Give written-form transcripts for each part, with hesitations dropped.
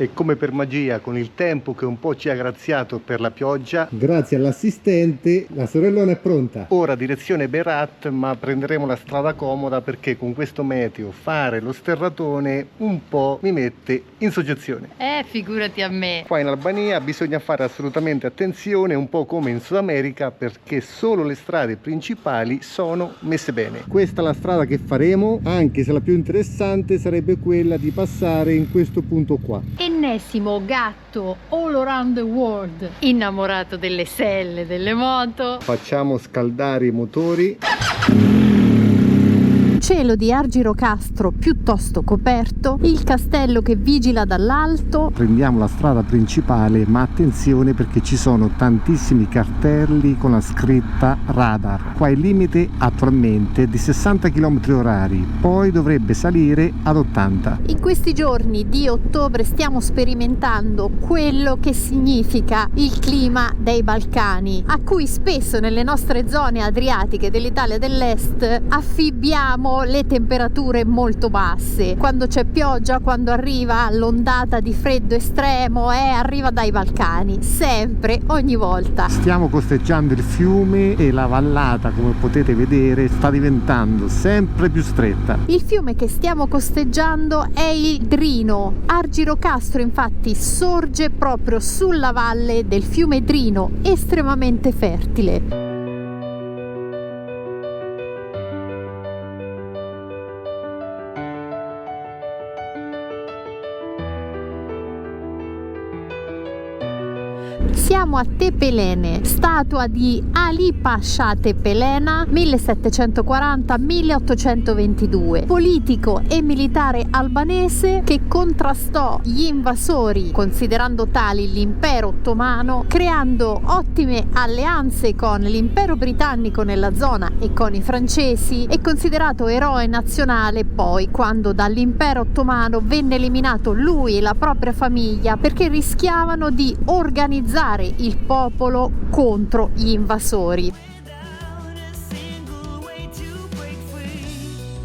E come per magia, con il tempo che un po' ci ha graziato per la pioggia, grazie all'assistente, la sorellona è pronta. Ora direzione Berat, ma prenderemo la strada comoda perché con questo meteo fare lo sterratone un po' mi mette in soggezione. Figurati a me. Qua in Albania bisogna fare assolutamente attenzione, un po' come in Sud America, perché solo le strade principali sono messe bene. Questa è la strada che faremo, anche se la più interessante sarebbe quella di passare in questo punto qua. Ennesimo gatto all around the world, innamorato delle selle, delle moto. Facciamo scaldare i motori. Cielo di Argirocastro piuttosto coperto, il castello che vigila dall'alto. Prendiamo la strada principale, ma attenzione perché ci sono tantissimi cartelli con la scritta radar. Qua il limite attualmente è di 60 km/h, poi dovrebbe salire ad 80. In questi giorni di ottobre stiamo sperimentando quello che significa il clima dei Balcani, a cui spesso nelle nostre zone adriatiche dell'Italia dell'Est affibbiamo le temperature molto basse. Quando c'è pioggia, quando arriva l'ondata di freddo estremo, arriva dai Balcani, sempre, ogni volta. Stiamo costeggiando il fiume e la vallata, come potete vedere, sta diventando sempre più stretta. Il fiume che stiamo costeggiando è il Drino. Argirocastro infatti sorge proprio sulla valle del fiume Drino, estremamente fertile. Siamo a Tepelene, statua di Ali Pasha Tepelena 1740-1822, politico e militare albanese che contrastò gli invasori, considerando tali l'impero ottomano, creando ottime alleanze con l'impero britannico nella zona e con i francesi. È considerato eroe nazionale poi quando dall'impero ottomano venne eliminato lui e la propria famiglia perché rischiavano di organizzare il popolo contro gli invasori.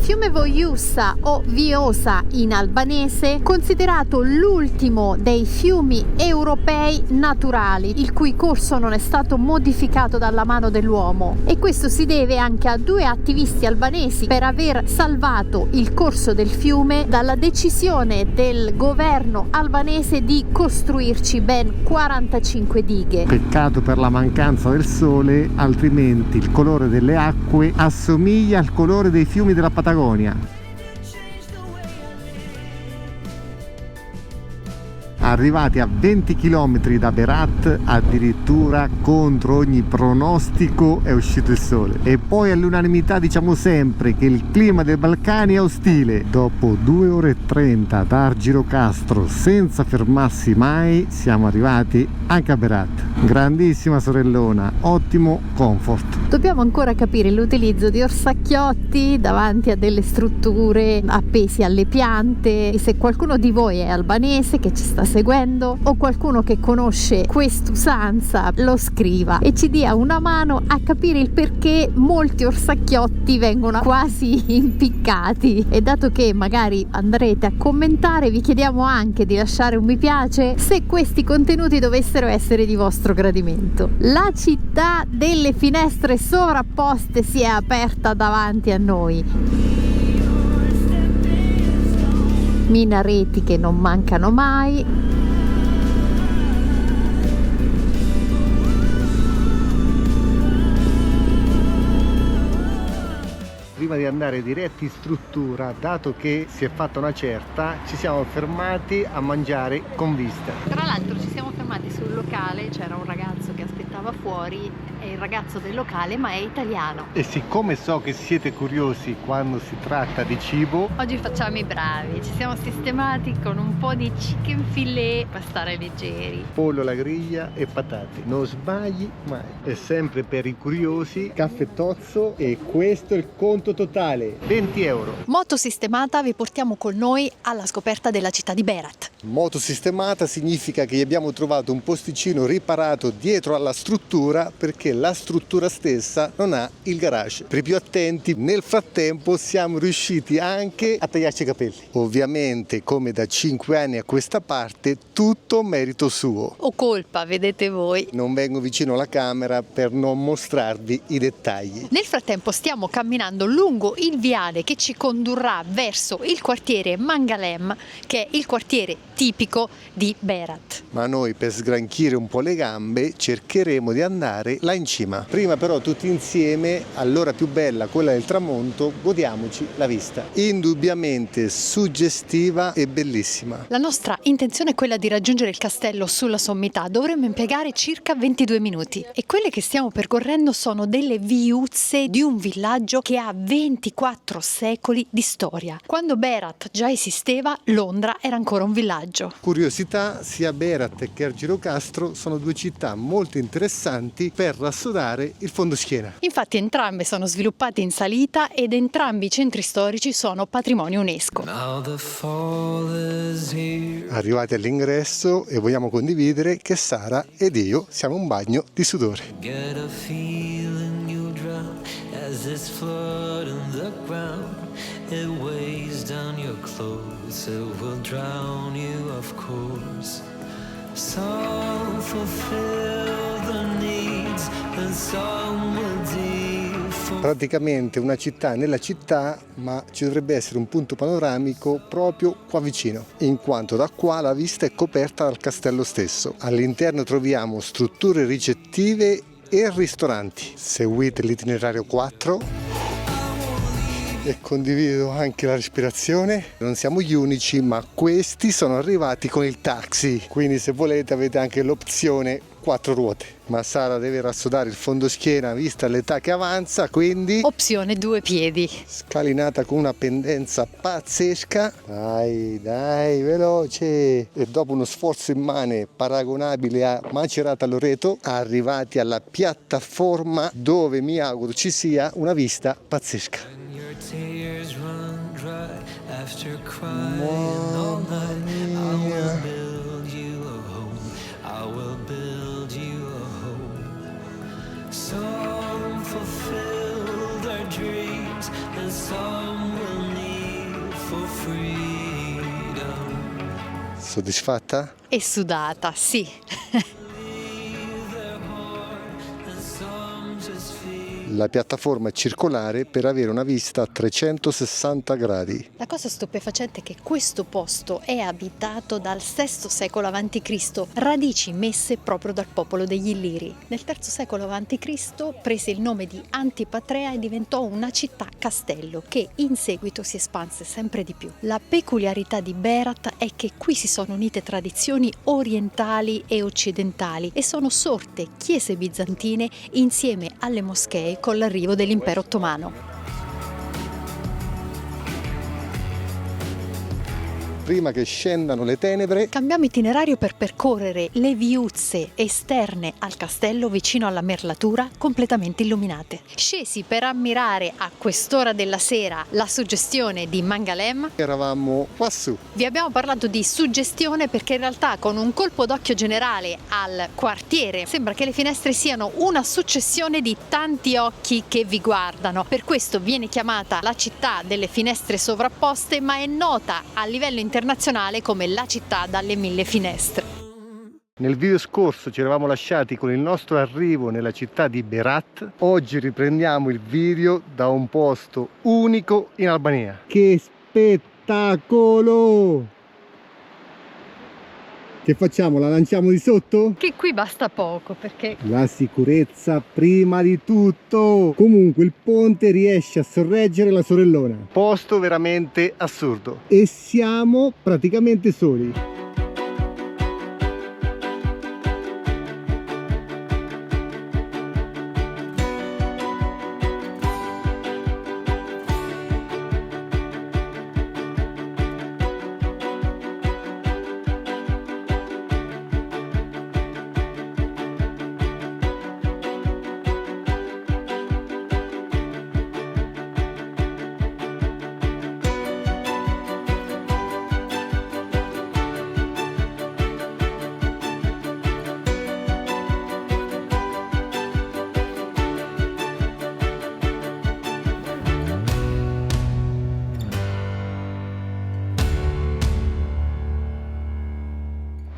Fiume Vojusa o Vjosa in albanese, considerato l'ultimo dei fiumi europei naturali, il cui corso non è stato modificato dalla mano dell'uomo, e questo si deve anche a due attivisti albanesi per aver salvato il corso del fiume dalla decisione del governo albanese di costruirci ben 45 dighe. Peccato per la mancanza del sole, altrimenti il colore delle acque assomiglia al colore dei fiumi della Patagonia. Arrivati a 20 km da Berat, addirittura contro ogni pronostico è uscito il sole. E poi all'unanimità diciamo sempre che il clima dei Balcani è ostile. Dopo 2 ore e 30 da Argirocastro senza fermarsi mai, siamo arrivati anche a Berat. Grandissima sorellona, ottimo comfort. Dobbiamo ancora capire l'utilizzo di orsacchiotti davanti a delle strutture appesi alle piante. E se qualcuno di voi è albanese che ci sta seguendo o qualcuno che conosce quest'usanza, lo scriva e ci dia una mano a capire il perché molti orsacchiotti vengono quasi impiccati. E dato che magari andrete a commentare, vi chiediamo anche di lasciare un mi piace se questi contenuti dovessero essere di vostro gradimento. La città delle finestre sovrapposte si è aperta davanti a noi. Minareti che non mancano mai. Prima di andare diretti in struttura, dato che si è fatta una certa, ci siamo fermati a mangiare con vista. Tra l'altro ci siamo fermati sul locale, c'era un ragazzo che aspettava fuori, è il ragazzo del locale ma è italiano. E siccome so che siete curiosi quando si tratta di cibo, Oggi facciamo i bravi, ci siamo sistemati con un po' di chicken filet per stare leggeri. pollo alla griglia e patate, non sbagli mai. È sempre per i curiosi, caffè tozzo, e questo è il conto totale, 20 euro. Moto sistemata, vi portiamo con noi alla scoperta della città di Berat. Moto sistemata significa che abbiamo trovato un posticino riparato dietro alla struttura perché la struttura stessa non ha il garage. Per i più attenti, nel frattempo siamo riusciti anche a tagliarci i capelli. Ovviamente, come da 5 anni a questa parte, tutto merito suo. O colpa, vedete voi. Non vengo vicino alla camera per non mostrarvi i dettagli. Nel frattempo stiamo camminando lungo il viale che ci condurrà verso il quartiere Mangalem, che è il quartiere tipico di Berat. Ma noi, per sgranchire un po' le gambe, cercheremo di andare là in cima. Prima però tutti insieme, all'ora più bella, quella del tramonto, godiamoci la vista. Indubbiamente suggestiva e bellissima. La nostra intenzione è quella di raggiungere il castello sulla sommità. Dovremmo impiegare circa 22 minuti. E quelle che stiamo percorrendo sono delle viuzze di un villaggio che ha 24 secoli di storia. Quando Berat già esisteva, Londra era ancora un villaggio. Curiosità, sia Berat che Argirocastro sono due città molto interessanti per rassodare il fondoschiena. Infatti entrambe sono sviluppate in salita ed entrambi i centri storici sono patrimonio UNESCO. Arrivati all'ingresso e vogliamo condividere che Sara ed io siamo un bagno di sudore. It weighs down your clothes, it will drown you, of course. Some fulfill the needs and some will default. Praticamente una città nella città, ma ci dovrebbe essere un punto panoramico proprio qua vicino, in quanto da qua la vista è coperta dal castello stesso. All'interno troviamo strutture ricettive e ristoranti. Seguite l'itinerario 4. E condivido anche la respirazione. Non siamo gli unici, ma questi sono arrivati con il taxi, quindi se volete avete anche l'opzione 4 ruote. Ma Sara deve rassodare il fondoschiena vista l'età che avanza, quindi opzione 2 piedi. Scalinata con una pendenza pazzesca. Dai, veloce. E dopo uno sforzo immane paragonabile a Macerata Loreto, arrivati alla piattaforma dove mi auguro ci sia una vista pazzesca. Tears run dry after crying all night. I will build you a home. I will build you a home. Some fulfill their dreams and some will need for freedom. Soddisfatta? E sudata, sì. La piattaforma è circolare per avere una vista a 360 gradi. La cosa stupefacente è che questo posto è abitato dal VI secolo a.C., radici messe proprio dal popolo degli Illiri. Nel III secolo a.C. prese il nome di Antipatrea e diventò una città-castello che in seguito si espanse sempre di più. La peculiarità di Berat è che qui si sono unite tradizioni orientali e occidentali e sono sorte chiese bizantine insieme alle moschee con l'arrivo dell'impero ottomano. Prima che scendano le tenebre, cambiamo itinerario per percorrere le viuzze esterne al castello vicino alla merlatura completamente illuminate. Scesi per ammirare a quest'ora della sera la suggestione di Mangalem. eravamo quassù. Vi abbiamo parlato di suggestione perché in realtà con un colpo d'occhio generale al quartiere sembra che le finestre siano una successione di tanti occhi che vi guardano. Per questo viene chiamata la città delle finestre sovrapposte, ma è nota a livello internazionale come la città dalle 1000 finestre. Nel video scorso ci eravamo lasciati con il nostro arrivo nella città di Berat. Oggi riprendiamo il video da un posto unico in Albania. Che spettacolo! Che facciamo? La lanciamo di sotto? Che qui basta poco perché La sicurezza prima di tutto. Comunque il ponte riesce a sorreggere la sorellona. Posto veramente assurdo. E siamo praticamente soli.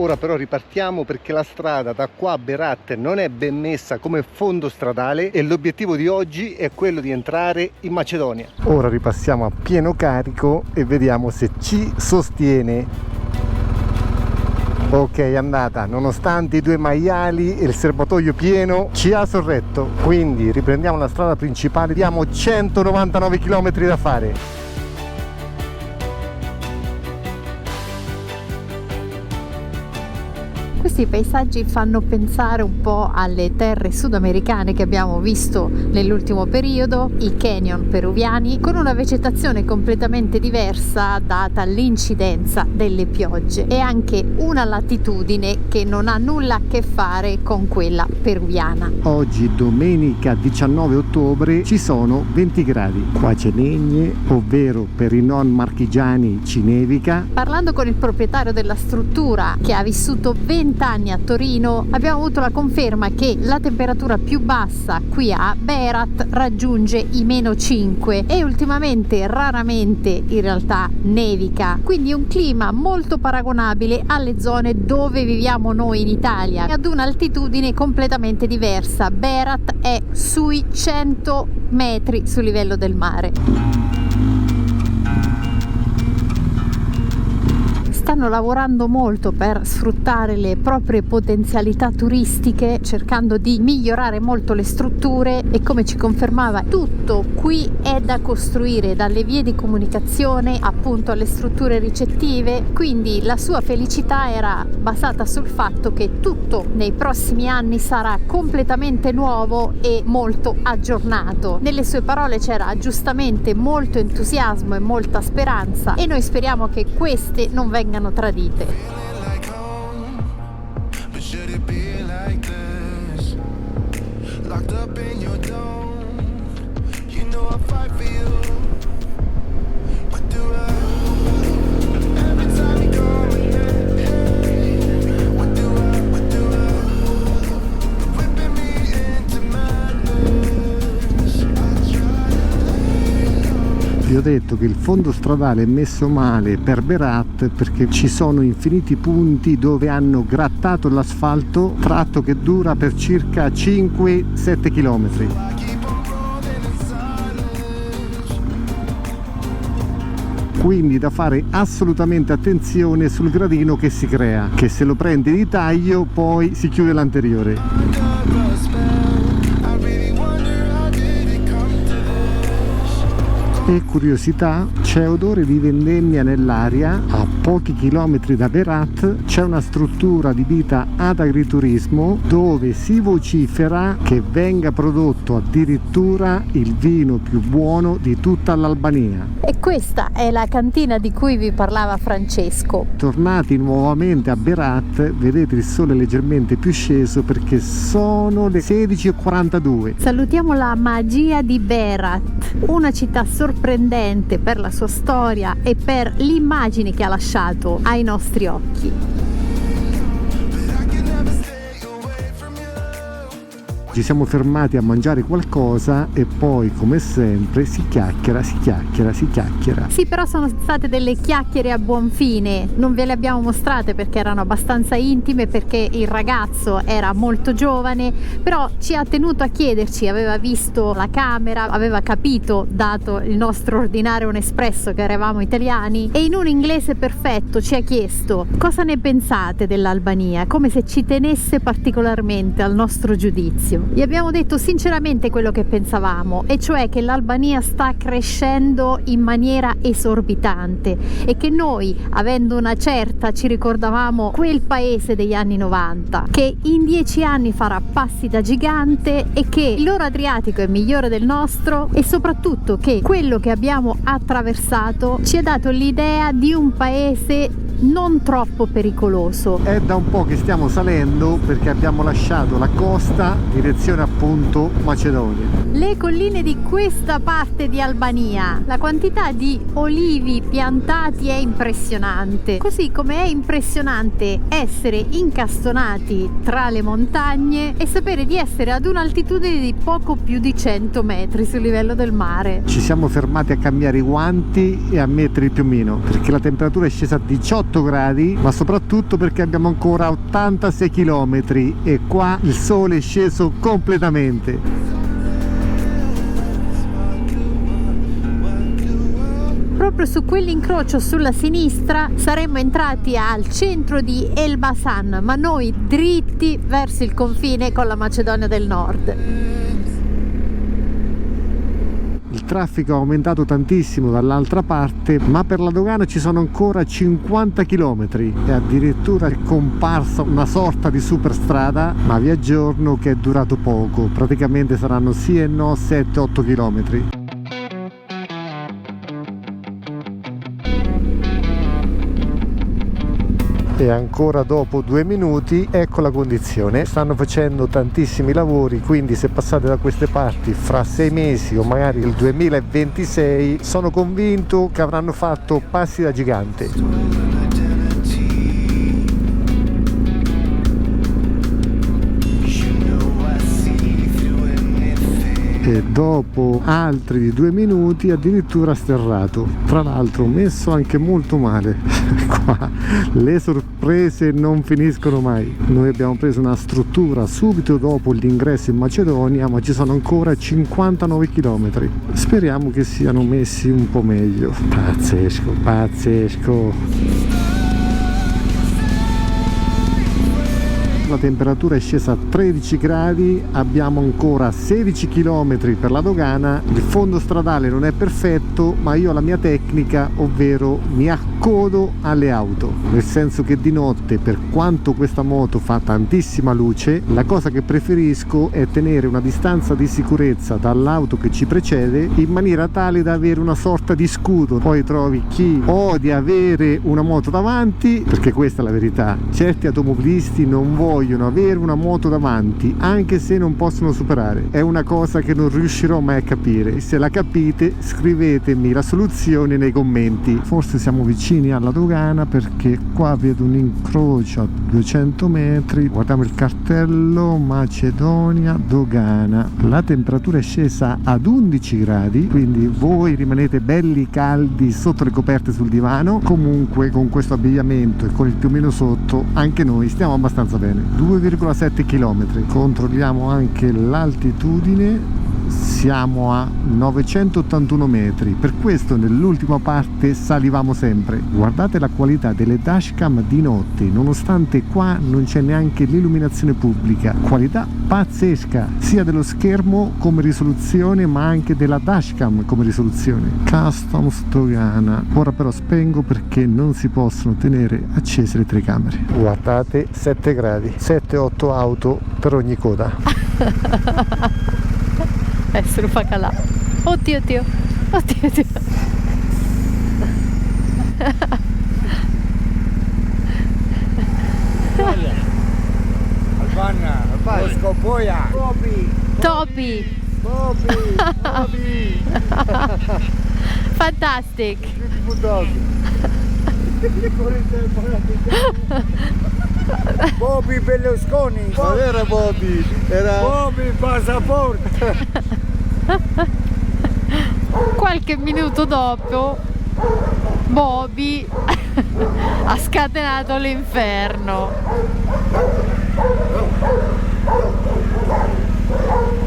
Ora però ripartiamo perché la strada da qua a Berat non è ben messa come fondo stradale e l'obiettivo di oggi è quello di entrare in Macedonia. Ora ripassiamo a pieno carico e vediamo se ci sostiene. Ok, è andata, nonostante i 2 maiali e il serbatoio pieno ci ha sorretto, quindi riprendiamo la strada principale, abbiamo 199 km da fare. Questi paesaggi fanno pensare un po' alle terre sudamericane che abbiamo visto nell'ultimo periodo, i canyon peruviani, con una vegetazione completamente diversa data l'incidenza delle piogge e anche una latitudine che non ha nulla a che fare con quella peruviana. Oggi domenica 19 ottobre ci sono 20 gradi, qua c'è Negne, ovvero per i non marchigiani ci nevica. Parlando con il proprietario della struttura che ha vissuto 20 anni a Torino, abbiamo avuto la conferma che la temperatura più bassa qui a Berat raggiunge i -5 e ultimamente raramente in realtà nevica, quindi un clima molto paragonabile alle zone dove viviamo noi in Italia, ad un'altitudine completamente diversa. Berat è sui 100 metri sul livello del mare. Stanno lavorando molto per sfruttare le proprie potenzialità turistiche, cercando di migliorare molto le strutture e, come ci confermava, tutto qui è da costruire, dalle vie di comunicazione appunto alle strutture ricettive, quindi la sua felicità era basata sul fatto che tutto nei prossimi anni sarà completamente nuovo e molto aggiornato. Nelle sue parole c'era giustamente molto entusiasmo e molta speranza e noi speriamo che queste non vengano tradite. Vi ho detto che il fondo stradale è messo male per Berat perché ci sono infiniti punti dove hanno grattato l'asfalto, tratto che dura per circa 5-7 km. Quindi da fare assolutamente attenzione sul gradino che si crea, che se lo prende di taglio poi si chiude l'anteriore. E curiosità, c'è odore di vendemmia nell'aria. A pochi chilometri da Berat c'è una struttura adibita ad agriturismo dove si vocifera che venga prodotto addirittura il vino più buono di tutta l'Albania. E questa è la cantina di cui vi parlava Francesco. Tornati nuovamente a Berat, vedete il sole leggermente più sceso perché sono le 16:42. Salutiamo la magia di Berat, una città sorprendente per la sua storia e per l'immagine che ha lasciato ai nostri occhi. Ci siamo fermati a mangiare qualcosa e poi, come sempre, si chiacchiera. Sì, però sono state delle chiacchiere a buon fine, non ve le abbiamo mostrate perché erano abbastanza intime, perché il ragazzo era molto giovane, però ci ha tenuto a chiederci, aveva visto la camera, aveva capito, dato il nostro ordinare un espresso, che eravamo italiani, e in un inglese perfetto ci ha chiesto cosa ne pensate dell'Albania, come se ci tenesse particolarmente al nostro giudizio. Gli abbiamo detto sinceramente quello che pensavamo, e cioè che l'Albania sta crescendo in maniera esorbitante e che noi, avendo una certa, ci ricordavamo quel paese degli anni 90 che in 10 anni farà passi da gigante e che il loro Adriatico è migliore del nostro, e soprattutto che quello che abbiamo attraversato ci ha dato l'idea di un paese non troppo pericoloso. È da un po' che stiamo salendo perché abbiamo lasciato la costa direzione appunto Macedonia. Le colline di questa parte di Albania, la quantità di olivi piantati è impressionante, così come è impressionante essere incastonati tra le montagne e sapere di essere ad un'altitudine di poco più di 100 metri sul livello del mare. Ci siamo fermati a cambiare i guanti e a mettere il piumino perché la temperatura è scesa a 18 28 gradi, ma soprattutto perché abbiamo ancora 86 km e qua il sole è sceso completamente. Proprio su quell'incrocio sulla sinistra saremmo entrati al centro di Elbasan, ma noi dritti verso il confine con la Macedonia del Nord. Il traffico è aumentato tantissimo dall'altra parte, ma per la dogana ci sono ancora 50 km e addirittura è comparsa una sorta di superstrada, ma vi aggiorno che è durato poco, praticamente saranno sì e no 7-8 km. E ancora dopo 2 minuti ecco la condizione. Stanno facendo tantissimi lavori, quindi se passate da queste parti fra 6 mesi o magari il 2026 sono convinto che avranno fatto passi da gigante. E dopo altri di 2 minuti addirittura sterrato, tra l'altro messo anche molto male. Qua le sorprese non finiscono mai. Noi abbiamo preso una struttura subito dopo l'ingresso in Macedonia, ma ci sono ancora 59 km. Speriamo che siano messi un po' meglio. Pazzesco, pazzesco. La temperatura è scesa a 13 gradi, abbiamo ancora 16 km per la dogana, il fondo stradale non è perfetto, ma io ho la mia tecnica, ovvero mi accodo alle auto, nel senso che di notte, per quanto questa moto fa tantissima luce, la cosa che preferisco è tenere una distanza di sicurezza dall'auto che ci precede in maniera tale da avere una sorta di scudo. Poi trovi chi odia avere una moto davanti, perché questa è la verità, certi automobilisti non vogliono avere una moto davanti anche se non possono superare. È una cosa che non riuscirò mai a capire. Se la capite scrivetemi la soluzione nei commenti. Forse siamo vicini alla dogana perché qua vedo un incrocio a 200 metri, guardiamo il cartello Macedonia dogana. La temperatura è scesa ad 11 gradi, quindi voi rimanete belli caldi sotto le coperte sul divano. Comunque con questo abbigliamento e con il piumino sotto anche noi stiamo abbastanza bene. 2,7 km. Controlliamo anche l'altitudine, siamo a 981 metri, per questo nell'ultima parte salivamo sempre. Guardate la qualità delle dashcam di notte, nonostante qua non c'è neanche l'illuminazione pubblica, qualità pazzesca sia dello schermo come risoluzione ma anche della dashcam come risoluzione. Customs dogana. Ora però spengo perché non si possono tenere accese le telecamere. Guardate, 7 gradi, 7-8 auto per ogni coda. Adesso lo fa calare. Oddio, oddio, oddio, oddio. Albana, Moscopoia, Toby. Bobby. Fantastic. Beautiful dog. Bobby Berlusconi, Non era Bobby, era Bobby Passaporto. Qualche minuto dopo Bobby ha scatenato l'inferno.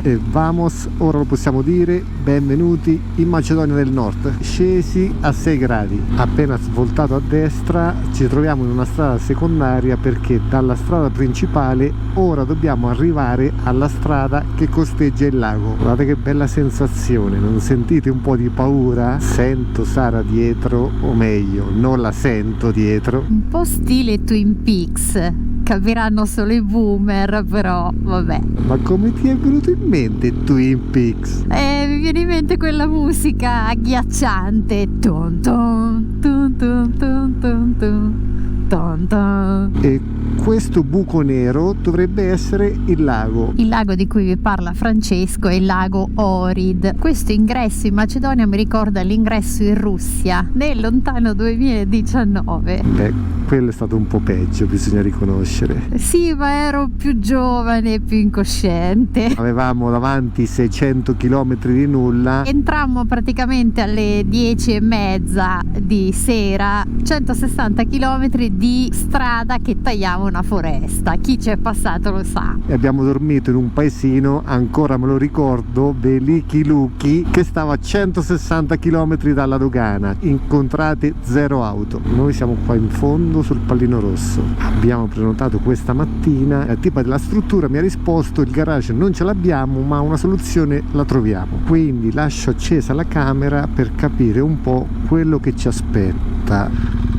E vamos, ora lo possiamo dire, benvenuti in Macedonia del Nord. Scesi a 6 gradi, appena svoltato a destra ci troviamo in una strada secondaria perché dalla strada principale ora dobbiamo arrivare alla strada che costeggia il lago. Guardate che bella sensazione, non sentite un po' di paura? Sento Sara dietro, o meglio, non la sento dietro. Un po' stile Twin Peaks, capiranno solo i boomer, però vabbè. Ma come ti è venuto in mente Twin Peaks? Mi viene in mente quella musica agghiacciante. Tun tun, tun tun tun tun tun. Tan tan. E questo buco nero dovrebbe essere il lago. Il lago di cui vi parla Francesco è il lago Ohrid. Questo ingresso in Macedonia mi ricorda l'ingresso in Russia nel lontano 2019. Beh, quello è stato un po' peggio, bisogna riconoscere. Sì, ma ero più giovane e più incosciente. Avevamo davanti 600 km di nulla. Entrammo praticamente alle 10:30 di sera, 160 km di strada che tagliava una foresta. Chi ci è passato lo sa. E abbiamo dormito in un paesino, ancora me lo ricordo, Veliki Luki, che stava a 160 km dalla dogana. Incontrate 0 auto. Noi siamo qua in fondo sul Pallino Rosso. Abbiamo prenotato questa mattina. La tipa della struttura mi ha risposto: il garage non ce l'abbiamo, ma una soluzione la troviamo. Quindi lascio accesa la camera per capire un po' quello che ci aspetta.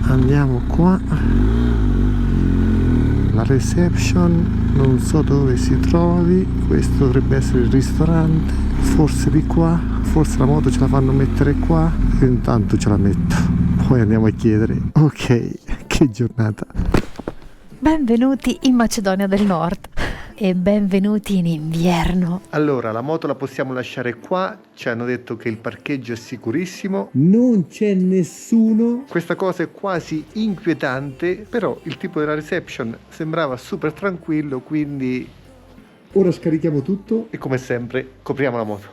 Andiamo qua. La reception non so dove si trovi. Questo dovrebbe essere il ristorante, forse di qua, forse la moto ce la fanno mettere qua. Io intanto ce la metto, poi andiamo a chiedere. Ok, che giornata. Benvenuti in Macedonia del Nord e benvenuti in inverno. Allora, la moto la possiamo lasciare qua. Ci hanno detto che il parcheggio è sicurissimo, non c'è nessuno. Questa cosa è quasi inquietante, però il tipo della reception sembrava super tranquillo, quindi ora scarichiamo tutto e come sempre copriamo la moto.